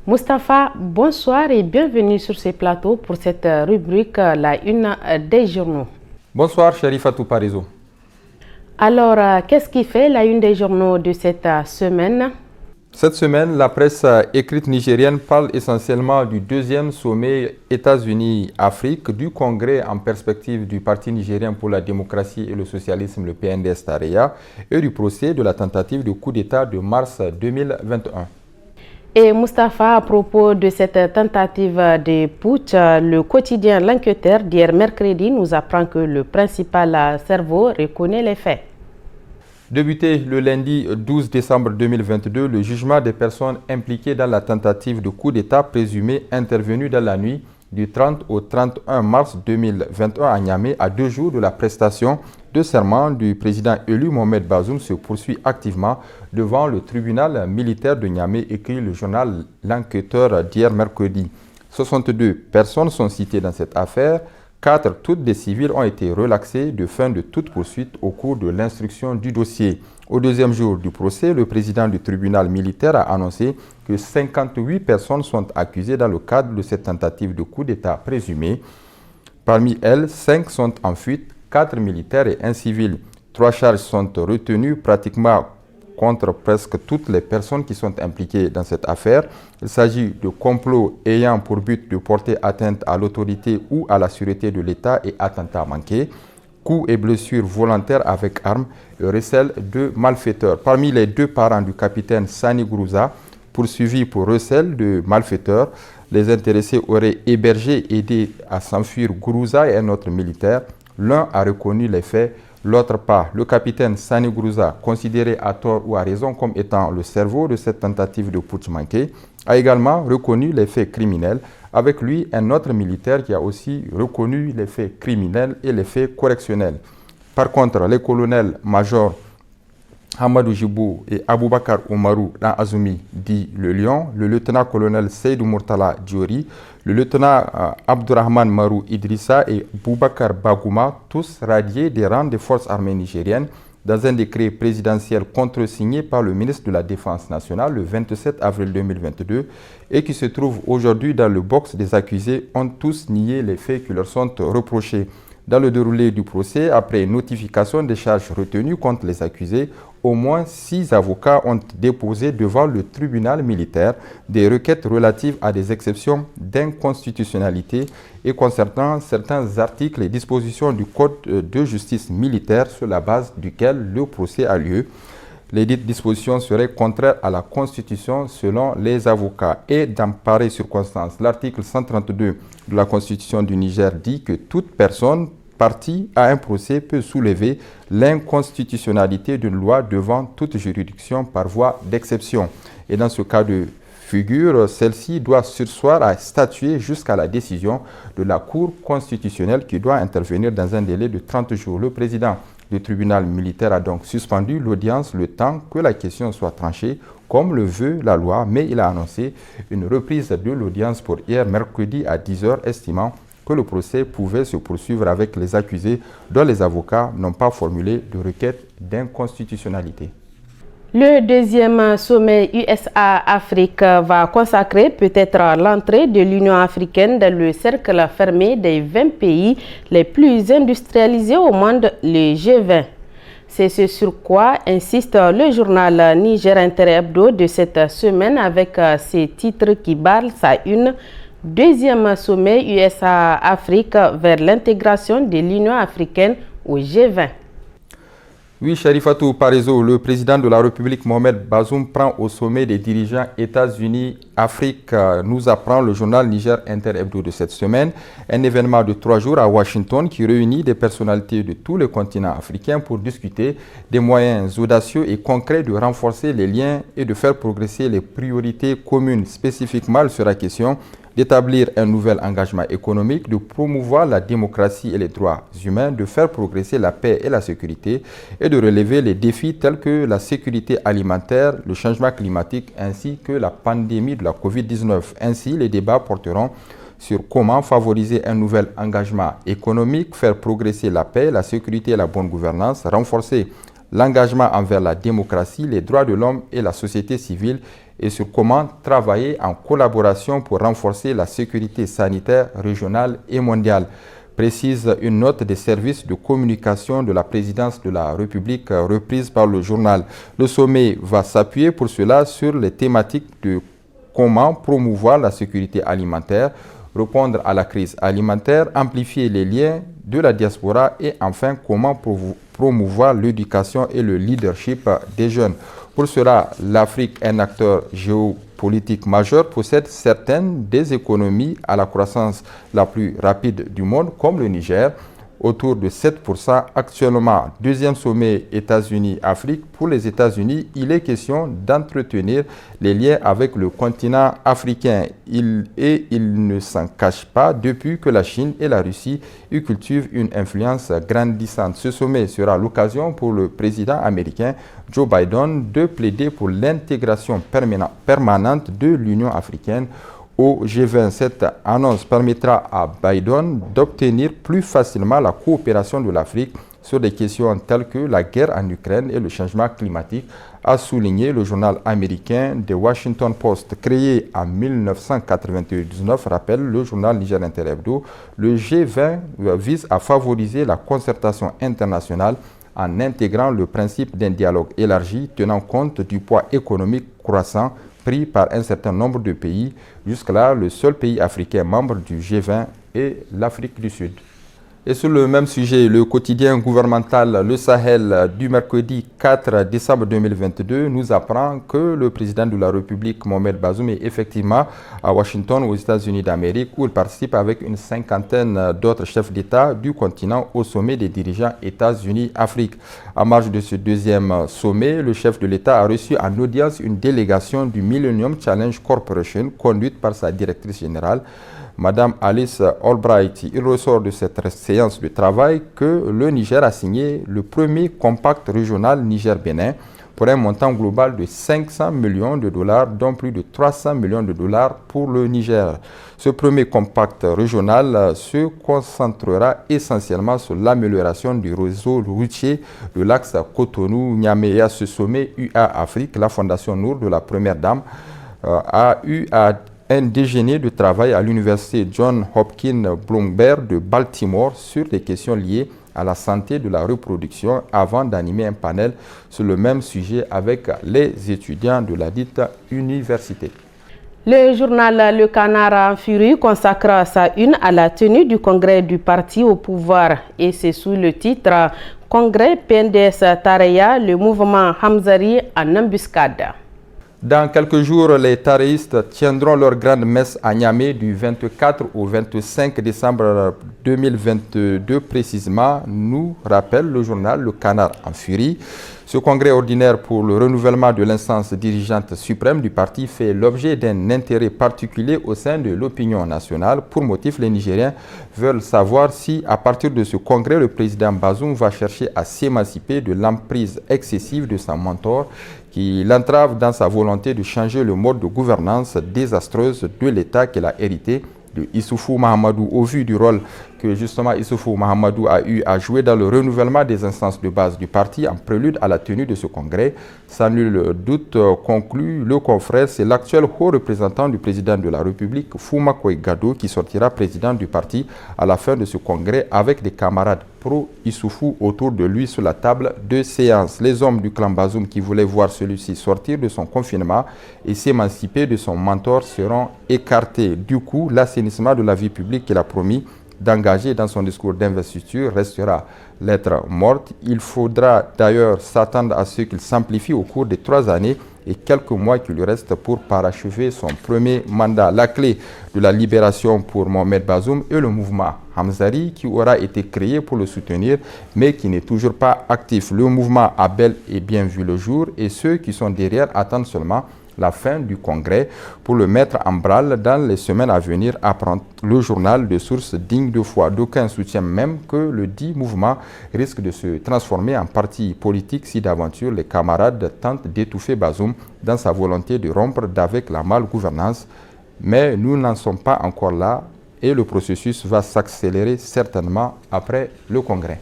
Mustapha, bonsoir et bienvenue sur ce plateau pour cette rubrique La Une des journaux. Bonsoir, Chérifatou Parizo. Alors, qu'est-ce qui fait la une des journaux de cette semaine? Cette semaine, la presse écrite nigérienne parle essentiellement du deuxième sommet États-Unis-Afrique, du congrès en perspective du Parti nigérien pour la démocratie et le socialisme, le PNDS-Tareya, et du procès de la tentative de coup d'État de mars 2021. Et Mustapha, à propos de cette tentative de putsch, le quotidien L'Enquêteur d'hier mercredi nous apprend que le principal cerveau reconnaît les faits. Débuté le lundi 12 décembre 2022, le jugement des personnes impliquées dans la tentative de coup d'État présumée intervenue dans la nuit du 30 au 31 mars 2021 à Niamey, à 2 jours de la prestation de serment du président élu Mohamed Bazoum, se poursuit activement devant le tribunal militaire de Niamey, écrit le journal L'Enquêteur d'hier mercredi. 62 personnes sont citées dans cette affaire. 4, toutes des civils, ont été relaxées de fin de toute poursuite au cours de l'instruction du dossier. Au deuxième jour du procès, le président du tribunal militaire a annoncé que 58 personnes sont accusées dans le cadre de cette tentative de coup d'État présumée. Parmi elles, 5 sont en fuite, 4 militaires et 1 civil. 3 charges sont retenues pratiquement contre presque toutes les personnes qui sont impliquées dans cette affaire. Il s'agit de complots ayant pour but de porter atteinte à l'autorité ou à la sûreté de l'État et attentats manqués, coups et blessures volontaires avec armes et recel de malfaiteurs. Parmi les 2 parents du capitaine Sani Gourouza, poursuivis pour recel de malfaiteurs, les intéressés auraient hébergé et aidé à s'enfuir Gourouza et un autre militaire. L'un a reconnu les faits, l'autre pas. Le capitaine Sani Gourouza, considéré à tort ou à raison comme étant le cerveau de cette tentative de putsch manqué, a également reconnu les faits criminels. Avec lui, un autre militaire qui a aussi reconnu les faits criminels et les faits correctionnels. Par contre, les colonels-majors Hamadou Jibou et Aboubakar Oumarou dans Azumi, dit le Lion, le lieutenant-colonel Seydou Murtala Diori, le lieutenant Abdourahman Marou Idrissa et Boubacar Bagouma, tous radiés des rangs des forces armées nigériennes, dans un décret présidentiel contresigné par le ministre de la Défense nationale le 27 avril 2022 et qui se trouve aujourd'hui dans le box des accusés, ont tous nié les faits qui leur sont reprochés. Dans le déroulé du procès, après notification des charges retenues contre les accusés, au moins 6 avocats ont déposé devant le tribunal militaire des requêtes relatives à des exceptions d'inconstitutionnalité et concernant certains articles et dispositions du Code de justice militaire sur la base duquel le procès a lieu. Les dites dispositions seraient contraires à la Constitution selon les avocats. Et dans pareille circonstance, l'article 132 de la Constitution du Niger dit que toute personne partie à un procès peut soulever l'inconstitutionnalité d'une loi devant toute juridiction par voie d'exception. Et dans ce cas de figure, celle-ci doit surseoir à statuer jusqu'à la décision de la Cour constitutionnelle qui doit intervenir dans un délai de 30 jours. Le président du tribunal militaire a donc suspendu l'audience le temps que la question soit tranchée, comme le veut la loi, mais il a annoncé une reprise de l'audience pour hier mercredi à 10 h, estimant que le procès pouvait se poursuivre avec les accusés dont les avocats n'ont pas formulé de requête d'inconstitutionnalité. Le deuxième sommet USA-Afrique va consacrer peut-être l'entrée de l'Union africaine dans le cercle fermé des 20 pays les plus industrialisés au monde, le G20. C'est ce sur quoi insiste le journal Niger Inter Hebdo de cette semaine avec ses titres qui barrent sa une. Deuxième sommet USA-Afrique vers l'intégration de l'Union africaine au G20. Oui, Chérifatou Parizo, le président de la République Mohamed Bazoum prend au sommet des dirigeants États-Unis-Afrique, nous apprend le journal Niger Inter Hebdo de cette semaine, un événement de 3 jours à Washington qui réunit des personnalités de tous les continents africains pour discuter des moyens audacieux et concrets de renforcer les liens et de faire progresser les priorités communes. Spécifiquement, il sera question d'établir un nouvel engagement économique, de promouvoir la démocratie et les droits humains, de faire progresser la paix et la sécurité et de relever les défis tels que la sécurité alimentaire, le changement climatique ainsi que la pandémie de la COVID-19. Ainsi, les débats porteront sur comment favoriser un nouvel engagement économique, faire progresser la paix, la sécurité et la bonne gouvernance, renforcer l'engagement envers la démocratie, les droits de l'homme et la société civile et sur comment travailler en collaboration pour renforcer la sécurité sanitaire régionale et mondiale, précise une note des services de communication de la présidence de la République reprise par le journal. Le sommet va s'appuyer pour cela sur les thématiques de comment promouvoir la sécurité alimentaire, répondre à la crise alimentaire, amplifier les liens de la diaspora et enfin comment promouvoir l'éducation et le leadership des jeunes. Pour cela, l'Afrique, un acteur géopolitique majeur, possède certaines des économies à la croissance la plus rapide du monde, comme le Niger, autour de 7% actuellement. Deuxième sommet États-Unis-Afrique. Pour les États-Unis, il est question d'entretenir les liens avec le continent africain. Il ne s'en cache pas depuis que la Chine et la Russie y cultivent une influence grandissante. Ce sommet sera l'occasion pour le président américain Joe Biden de plaider pour l'intégration permanente de l'Union africaine au G20. Cette annonce permettra à Biden d'obtenir plus facilement la coopération de l'Afrique sur des questions telles que la guerre en Ukraine et le changement climatique, a souligné le journal américain The Washington Post. Créé en 1999, rappelle le journal Niger Inter Hebdo, le G20 vise à favoriser la concertation internationale en intégrant le principe d'un dialogue élargi tenant compte du poids économique croissant pris par un certain nombre de pays. Jusque-là, le seul pays africain membre du G20 est l'Afrique du Sud. Et sur le même sujet, le quotidien gouvernemental Le Sahel du mercredi 4 décembre 2022 nous apprend que le président de la République, Mohamed Bazoum, est effectivement à Washington, aux États-Unis d'Amérique, où il participe avec une cinquantaine d'autres chefs d'État du continent au sommet des dirigeants États-Unis-Afrique. En marge de ce deuxième sommet, le chef de l'État a reçu en audience une délégation du Millennium Challenge Corporation, conduite par sa directrice générale, Madame Alice Albright. Il ressort de cette séance de travail que le Niger a signé le premier compact régional Niger-Bénin pour un montant global de 500 millions de dollars, dont plus de 300 millions de dollars pour le Niger. Ce premier compact régional se concentrera essentiellement sur l'amélioration du réseau routier de l'axe Cotonou-Niamey. Et à ce sommet UA Afrique, la Fondation Nour de la Première Dame a eu à un déjeuner de travail à l'université John Hopkins Bloomberg de Baltimore sur des questions liées à la santé de la reproduction avant d'animer un panel sur le même sujet avec les étudiants de la dite université. Le journal Le Canard en furie consacre sa une à la tenue du congrès du parti au pouvoir et c'est sous le titre « Congrès PNDS Tareya, le mouvement Hamzari en embuscade ». Dans quelques jours, les taréistes tiendront leur grande messe à Niamey du 24 au 25 décembre 2022 précisément, nous rappelle le journal Le Canard en furie. Ce congrès ordinaire pour le renouvellement de l'instance dirigeante suprême du parti fait l'objet d'un intérêt particulier au sein de l'opinion nationale. Pour motif, les Nigériens veulent savoir si, à partir de ce congrès, le président Bazoum va chercher à s'émanciper de l'emprise excessive de son mentor qui l'entrave dans sa volonté de changer le mode de gouvernance désastreuse de l'État qu'elle a hérité de Issoufou Mahamadou. Au vu du rôle que justement Issoufou Mahamadou a eu à jouer dans le renouvellement des instances de base du parti en prélude à la tenue de ce congrès, sans nul doute, conclut le confrère, c'est l'actuel haut représentant du président de la République, Foumakoye Gado, qui sortira président du parti à la fin de ce congrès avec des camarades pro-Issoufou autour de lui sur la table de séance. Les hommes du clan Bazoum qui voulaient voir celui-ci sortir de son confinement et s'émanciper de son mentor seront écartés. Du coup, l'assainissement de la vie publique qu'il a promis d'engager dans son discours d'investiture restera lettre morte. Il faudra d'ailleurs s'attendre à ce qu'il s'amplifie au cours des 3 années et quelques mois qui lui restent pour parachever son premier mandat. La clé de la libération pour Mohamed Bazoum est le mouvement Hamzari qui aura été créé pour le soutenir mais qui n'est toujours pas actif. Le mouvement a bel et bien vu le jour et ceux qui sont derrière attendent seulement la fin du congrès pour le mettre en branle dans les semaines à venir, apprend le journal de sources dignes de foi. D'aucuns soutiennent même que le dit mouvement risque de se transformer en parti politique si d'aventure les camarades tentent d'étouffer Bazoum dans sa volonté de rompre avec la malgouvernance. Mais nous n'en sommes pas encore là et le processus va s'accélérer certainement après le congrès.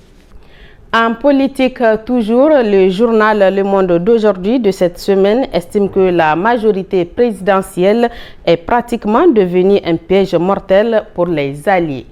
En politique, toujours, le journal Le Monde d'aujourd'hui de cette semaine estime que la majorité présidentielle est pratiquement devenue un piège mortel pour les alliés.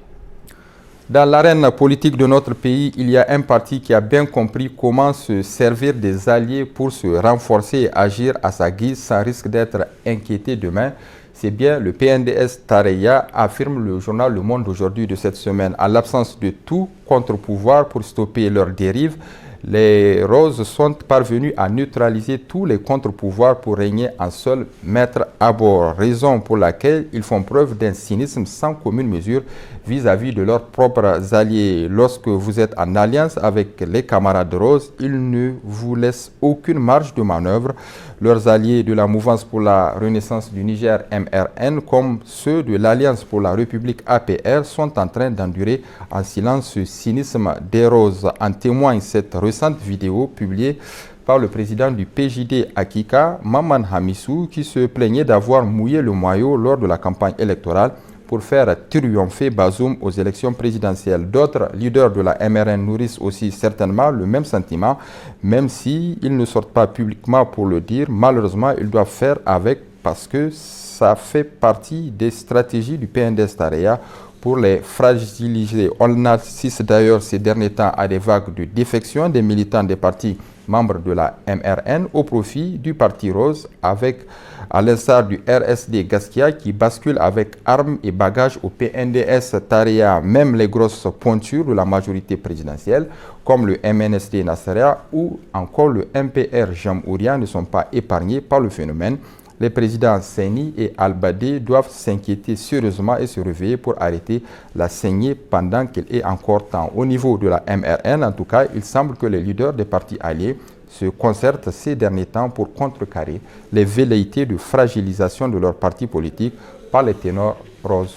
Dans l'arène politique de notre pays, il y a un parti qui a bien compris comment se servir des alliés pour se renforcer et agir à sa guise sans risque d'être inquiété demain. C'est bien le PNDS Tareya, affirme le journal Le Monde d'aujourd'hui de cette semaine. En l'absence de tout contre-pouvoir pour stopper leur dérive, les Roses sont parvenus à neutraliser tous les contre-pouvoirs pour régner en seul maître à bord. Raison pour laquelle ils font preuve d'un cynisme sans commune mesure vis-à-vis de leurs propres alliés. Lorsque vous êtes en alliance avec les camarades Roses, ils ne vous laissent aucune marge de manœuvre. Leurs alliés de la mouvance pour la renaissance du Niger MRN comme ceux de l'Alliance pour la République APR sont en train d'endurer en silence ce cynisme des Roses. En témoigne cette récente vidéo publiée par le président du PJD Akika, Maman Hamissou, qui se plaignait d'avoir mouillé le maillot lors de la campagne électorale pour faire triompher Bazoum aux élections présidentielles. D'autres leaders de la MRN nourrissent aussi certainement le même sentiment, même s'ils ne sortent pas publiquement pour le dire. Malheureusement, ils doivent faire avec parce que ça fait partie des stratégies du PNDS Tareya pour les fragiliser. On assiste d'ailleurs ces derniers temps à des vagues de défection des militants des partis membres de la MRN au profit du Parti Rose, avec à l'instar du RSD Gaskia qui bascule avec armes et bagages au PNDS Tareya. Même les grosses pointures de la majorité présidentielle, comme le MNSD Nasseria ou encore le MPR Jamhouria, ne sont pas épargnés par le phénomène. Les présidents Seni et Al-Badé doivent s'inquiéter sérieusement et se réveiller pour arrêter la saignée pendant qu'il est encore temps. Au niveau de la MRN, en tout cas, il semble que les leaders des partis alliés se concertent ces derniers temps pour contrecarrer les velléités de fragilisation de leur parti politique par les ténors roses.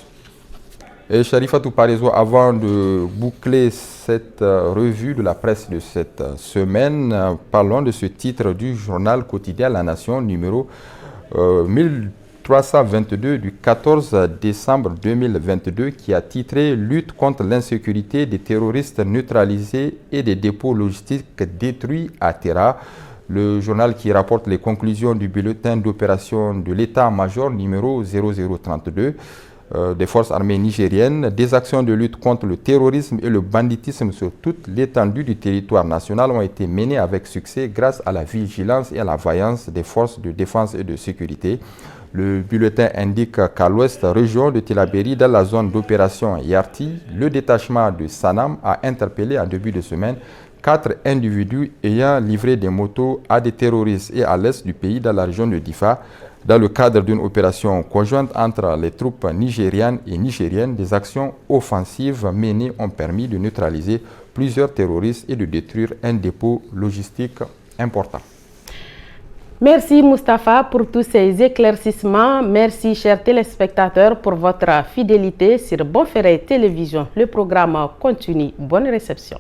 Et Sharifatou Parezo, avant de boucler cette revue de la presse de cette semaine, parlons de ce titre du journal quotidien La Nation numéro 1322 du 14 décembre 2022 qui a titré « Lutte contre l'insécurité des terroristes neutralisés et des dépôts logistiques détruits à Terra ». Le journal qui rapporte les conclusions du bulletin d'opération de l'état-major numéro 0032 des forces armées nigériennes, des actions de lutte contre le terrorisme et le banditisme sur toute l'étendue du territoire national ont été menées avec succès grâce à la vigilance et à la vaillance des forces de défense et de sécurité. Le bulletin indique qu'à l'ouest région de Tillabéri, dans la zone d'opération Yarti, le détachement de Sanam a interpellé en début de semaine 4 individus ayant livré des motos à des terroristes, et à l'est du pays, dans la région de Difa. Dans le cadre d'une opération conjointe entre les troupes nigérianes et nigériennes, des actions offensives menées ont permis de neutraliser plusieurs terroristes et de détruire un dépôt logistique important. Merci Mustapha pour tous ces éclaircissements. Merci chers téléspectateurs pour votre fidélité sur Bonferré Télévision. Le programme continue. Bonne réception.